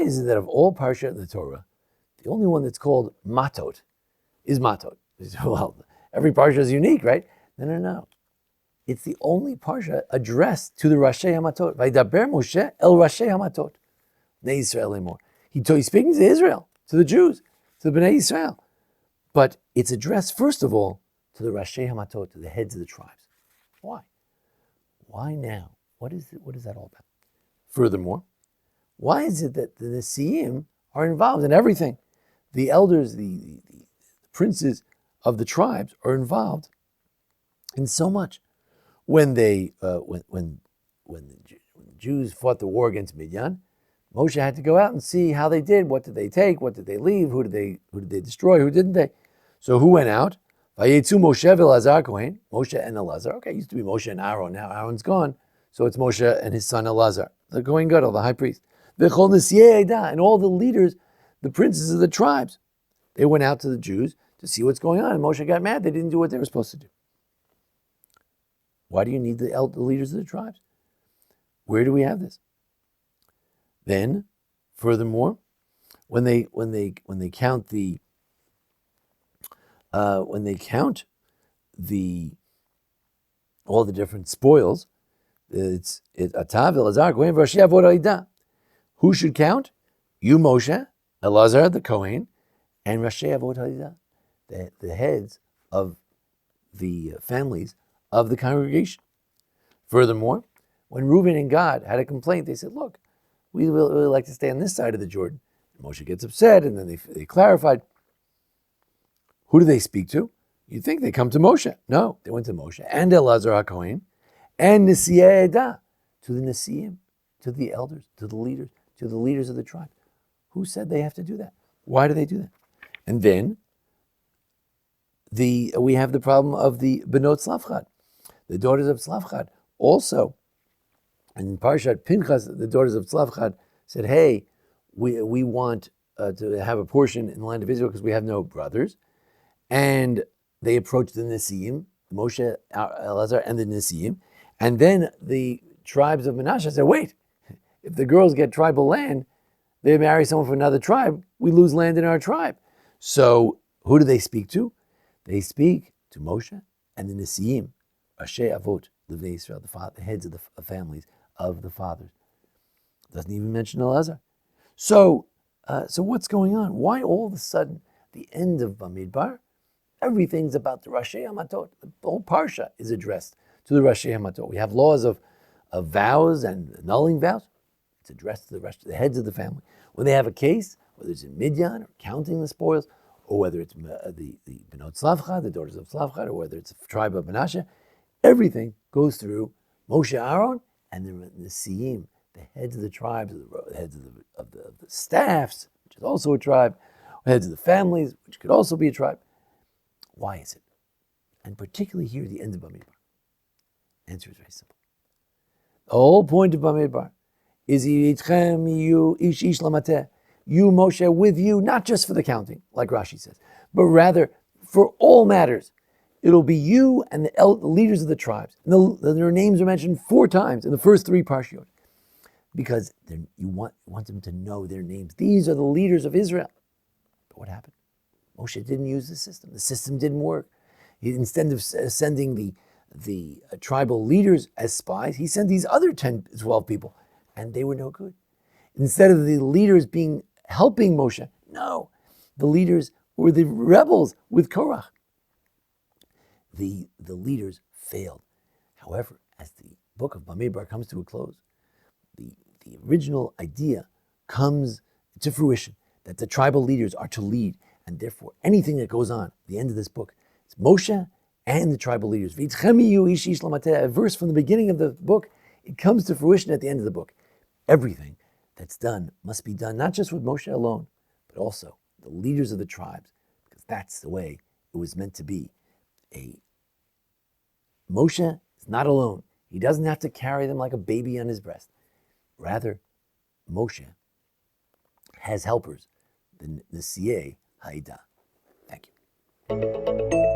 is it that of all Parashat in the Torah, the only one that's called Matot is Matot? Well, every Parsha is unique, right? No. It's the only Parsha addressed to the Rashi Hamatot. Vaydaber Moshe el Rashi Hamatot. Bnei Yisrael anymore. He's speaking to Israel, to the Jews, to the Bnei Yisrael. But it's addressed, first of all, to the Rashi Hamatot, to the heads of the tribes. Why? Why now? What is that all about? Furthermore, why is it that the Nesiim are involved in everything? The elders, the princes of the tribes are involved in so much. When the Jews fought the war against Midian, Moshe had to go out and see how they did. What did they take? What did they leave? Who did they destroy? Who didn't they? So who went out? Vayetzu Moshe v'Elazar Kohen. Moshe and Elazar. Okay, it used to be Moshe and Aaron. Now Aaron's gone, so it's Moshe and his son Elazar, the Kohen Gadol, the high priest. V'chol Nesiei Edah, and all the leaders, the princes of the tribes, they went out to the Jews to see what's going on. And Moshe got mad. They didn't do what they were supposed to do. Why do you need the leaders of the tribes? Where do we have this? Then, furthermore, when they count all the different spoils, it's Atav, Elazar, Kohen, Rashi Avot Haidah. Who should count? You, Moshe, Elazar, the Kohen, and Rashi Avot Haidah, the heads of the families of the congregation. Furthermore, when Reuven and Gad had a complaint, they said, look, we really like to stay on this side of the Jordan. And Moshe gets upset, and then they clarified. Who do they speak to? You'd think they come to Moshe. No, they went to Moshe and Elazar HaKohen and Nesiei Edah, to the Nesiim, to the elders, to the leaders of the tribe. Who said they have to do that? Why do they do that? And then we have the problem of the Benot Zelofehad, the daughters of Zelofehad. Also, in Parashat Pinchas, the daughters of Zelofehad said, hey, we want to have a portion in the land of Israel because we have no brothers. And they approached the Nesiim, Moshe, Elazar, and the Nesiim. And then the tribes of Menashe said, wait, if the girls get tribal land, they marry someone from another tribe, we lose land in our tribe. So who do they speak to? They speak to Moshe and the Nesiim, Rashi Avot, Livnei Yisrael, the heads of the families of the fathers. Doesn't even mention Elazar. So what's going on? Why all of a sudden, the end of Bamidbar, everything's about the Rashi Hamatot. The whole Parsha is addressed to the Rashi Hamatot. We have laws of vows and annulling vows. It's addressed to the heads of the family. When they have a case, whether it's in Midian or counting the spoils, or whether it's the Benot Zelofehad, the daughters of Zelofehad, or whether it's a tribe of Menashe, everything goes through Moshe, Aaron, and the Nesiim, the heads of the tribes, the heads of the staffs, which is also a tribe, heads of the families, which could also be a tribe. Why is it? And particularly here, the end of Bamidbar. Answer is very simple. The whole point of Bamidbar is Yitchem you ish lamateh. You, Moshe, with you, not just for the counting, like Rashi says, but rather for all matters. It'll be you and the leaders of the tribes. And their names are mentioned 4 times in the first 3 parshiot, because you want them to know their names. These are the leaders of Israel. But what happened? Moshe didn't use the system. The system didn't work. Instead of sending the tribal leaders as spies, he sent these other 10, 12 people, and they were no good. Instead of the leaders helping Moshe, no, the leaders were the rebels with Korach. The leaders failed. However, as the book of Bamidbar comes to a close, the original idea comes to fruition, that the tribal leaders are to lead, and therefore anything that goes on at the end of this book, it's Moshe and the tribal leaders. A verse from the beginning of the book, it comes to fruition at the end of the book. Everything that's done must be done not just with Moshe alone, but also the leaders of the tribes, because that's the way it was meant to be. Moshe is not alone. He doesn't have to carry them like a baby on his breast. Rather, Moshe has helpers, the Nesiei Edah. Thank you.